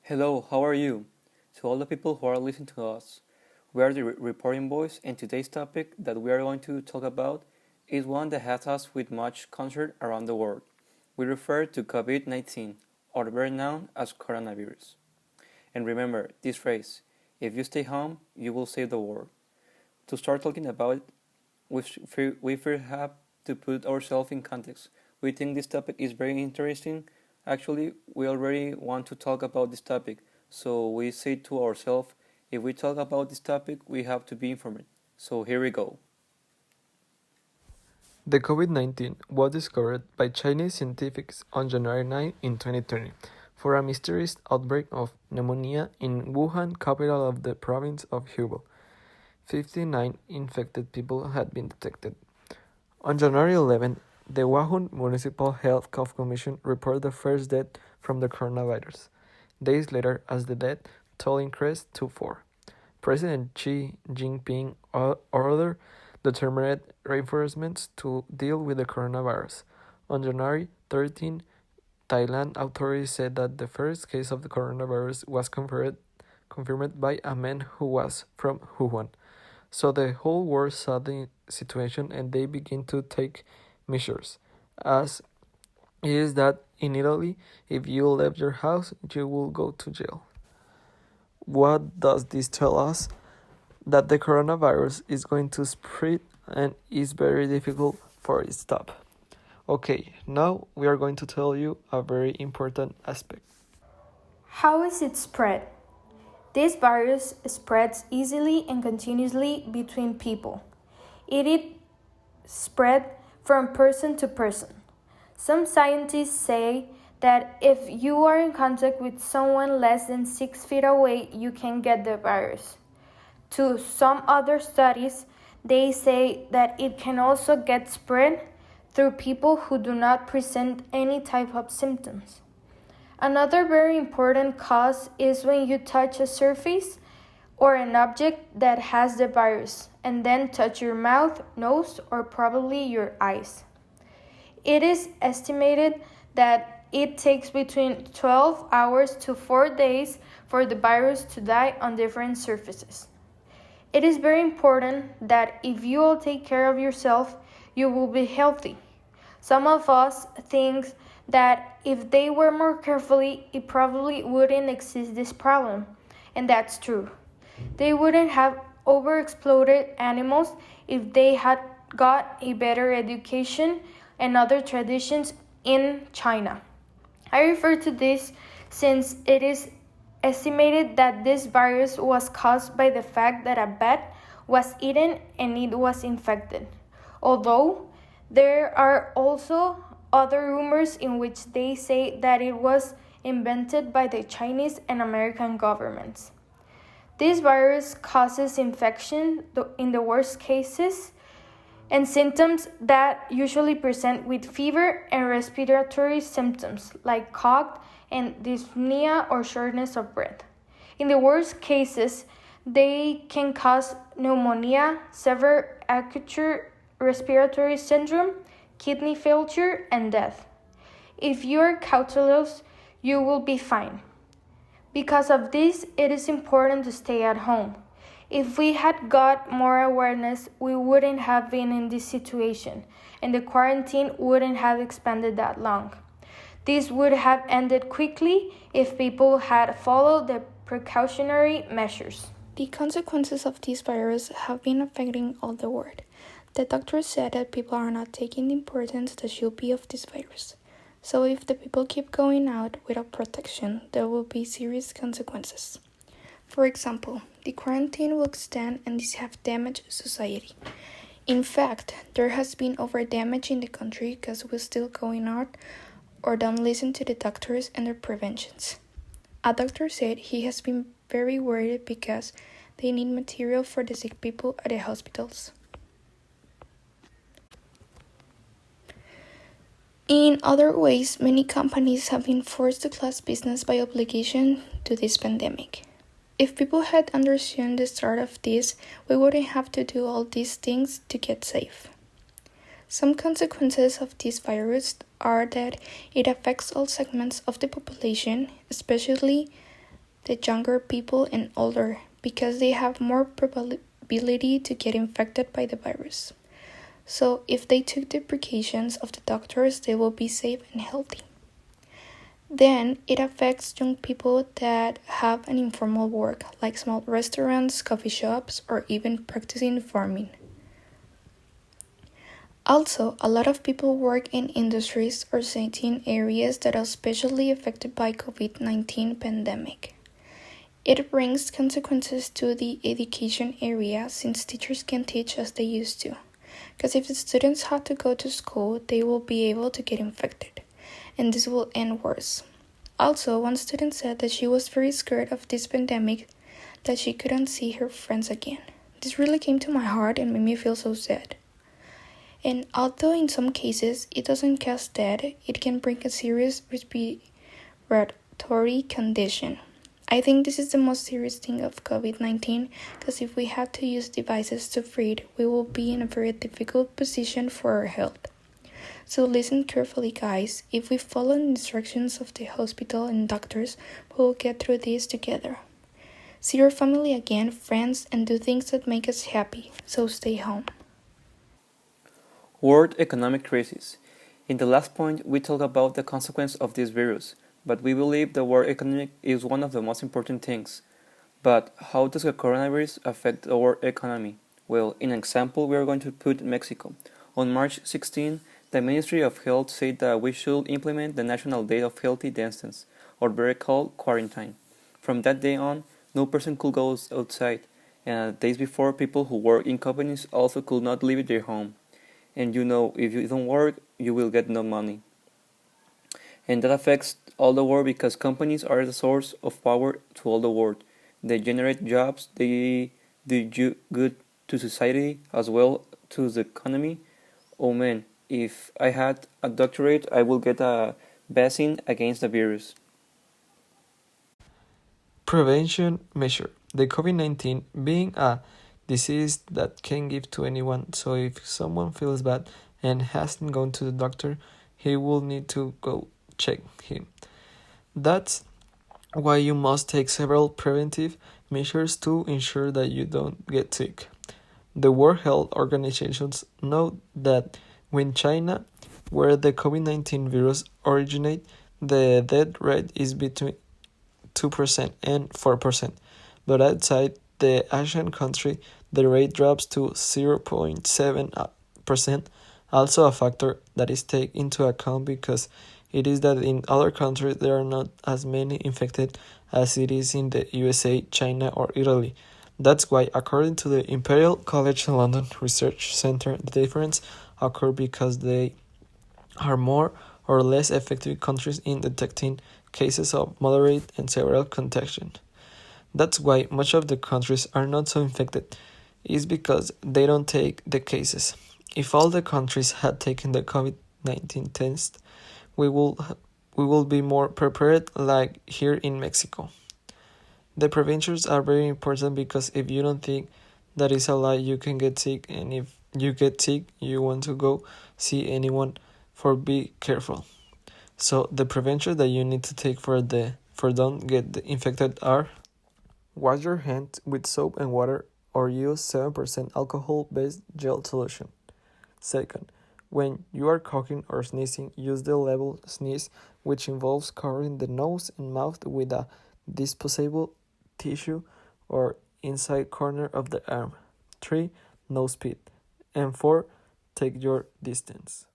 Hello, how are you? To all the people who are listening to us, we are the reporting boys, and today's topic that we are going to talk about is one that has us with much concern around the world. We refer to COVID-19, or better known as coronavirus. And remember this phrase: if you stay home, you will save the world. To start talking about it, we first have to put ourselves in context. We think this topic is very interesting. Actually, we already want to talk about this topic, so we say to ourselves, if we talk about this topic, we have to be informed. So here we go. The COVID-19 was discovered by Chinese scientists on January 9 in 2020 for a mysterious outbreak of pneumonia in Wuhan, capital of the province of Hubei. 59 infected people had been detected. On January 11, the Wuhan Municipal Health Commission reported the first death from the coronavirus. Days later, as the death toll increased to 4, President Xi Jinping ordered determined reinforcements to deal with the coronavirus. On January 13, Thailand authorities said that the first case of the coronavirus was confirmed by a man who was from Wuhan. So the whole world saw the situation and they began to take measures. As it is that in Italy, if you leave your house, you will go to jail. What does this tell us? That the coronavirus is going to spread and is very difficult for it to stop. Okay, now we are going to tell you a very important aspect. How is it spread? This virus spreads easily and continuously between people. It is spread from person to person. Some scientists say that if you are in contact with someone less than 6 feet away, you can get the virus. To some other studies, they say that it can also get spread through people who do not present any type of symptoms. Another very important cause is when you touch a surface or an object that has the virus and then touch your mouth, nose, or probably your eyes. It is estimated that it takes between 12 hours to 4 days for the virus to die on different surfaces. It is very important that if you all take care of yourself, you will be healthy. Some of us think that if they were more carefully, it probably wouldn't exist this problem, and that's true. They wouldn't have overexploited animals if they had got a better education and other traditions in China. I refer to this since it is estimated that this virus was caused by the fact that a bat was eaten and it was infected. Although there are also other rumors in which they say that it was invented by the Chinese and American governments. This virus causes infection in the worst cases and symptoms that usually present with fever and respiratory symptoms like cough and dyspnea or shortness of breath. In the worst cases, they can cause pneumonia, severe acute respiratory syndrome, kidney failure, and death. If you are cautelous, you will be fine. Because of this, it is important to stay at home. If we had got more awareness, we wouldn't have been in this situation, and the quarantine wouldn't have expanded that long. This would have ended quickly if people had followed the precautionary measures. The consequences of this virus have been affecting all the world. The doctors said that people are not taking the importance that should be of this virus. So if the people keep going out without protection, there will be serious consequences. For example, the quarantine will extend and this have damaged society. In fact, there has been over damage in the country because we're still going out or don't listen to the doctors and their preventions. A doctor said he has been very worried because they need material for the sick people at the hospitals. In other ways, many companies have been forced to close business by obligation to this pandemic. If people had understood the start of this, we wouldn't have to do all these things to get safe. Some consequences of this virus are that it affects all segments of the population, especially the younger people and older, because they have more probability to get infected by the virus. So if they took the precautions of the doctors, they will be safe and healthy. Then it affects young people that have an informal work, like small restaurants, coffee shops, or even practicing farming. Also, a lot of people work in industries or certain areas that are especially affected by COVID-19 pandemic. It brings consequences to the education area since teachers can't teach as they used to. Because if the students have to go to school, they will be able to get infected, and this will end worse. Also, one student said that she was very scared of this pandemic, that she couldn't see her friends again. This really came to my heart and made me feel so sad. And although in some cases it doesn't cause death, it can bring a serious respiratory condition. I think this is the most serious thing of COVID-19, because if we have to use devices to breathe, we will be in a very difficult position for our health. So listen carefully, guys. If we follow the instructions of the hospital and doctors, we will get through this together. See your family again, friends, and do things that make us happy. So stay home. World economic crisis. In the last point, we talked about the consequence of this virus, but we believe the world economy is one of the most important things. But how does the coronavirus affect the world economy? Well, in an example, we are going to put Mexico. On March 16, the Ministry of Health said that we should implement the National Day of Healthy Distance, or better called quarantine. From that day on, no person could go outside, and days before, people who work in companies also could not leave their home. And if you don't work, you will get no money. And that affects all the world because companies are the source of power to all the world. They generate jobs, they do good to society as well to the economy. Oh man, if I had a doctorate, I would get a vaccine against the virus. Prevention measure. The COVID-19 being a disease that can give to anyone, so if someone feels bad and hasn't gone to the doctor, he will need to go check him. That's why you must take several preventive measures to ensure that you don't get sick. The World Health Organizations note that when China, where the COVID-19 virus originated, the death rate is between 2% and 4%, but outside the Asian country, the rate drops to 0.7%, also a factor that is taken into account because it is that in other countries there are not as many infected as it is in the USA, China, or Italy. That's why, according to the Imperial College London Research Centre, the difference occurs because they are more or less effective countries in detecting cases of moderate and severe contagion. That's why much of the countries are not so infected, is because they don't take the cases. If all the countries had taken the COVID-19 test, we will be more prepared like here in Mexico. The preventions are very important because if you don't think that is a lie, you can get sick, and if you get sick, you want to go see anyone for be careful. So the prevention that you need to take for don't get infected are: wash your hands with soap and water or use 7% alcohol-based gel solution. Second, when you are coughing or sneezing, use the level sneeze, which involves covering the nose and mouth with a disposable tissue or inside corner of the arm. 3. No spit. And 4. Take your distance.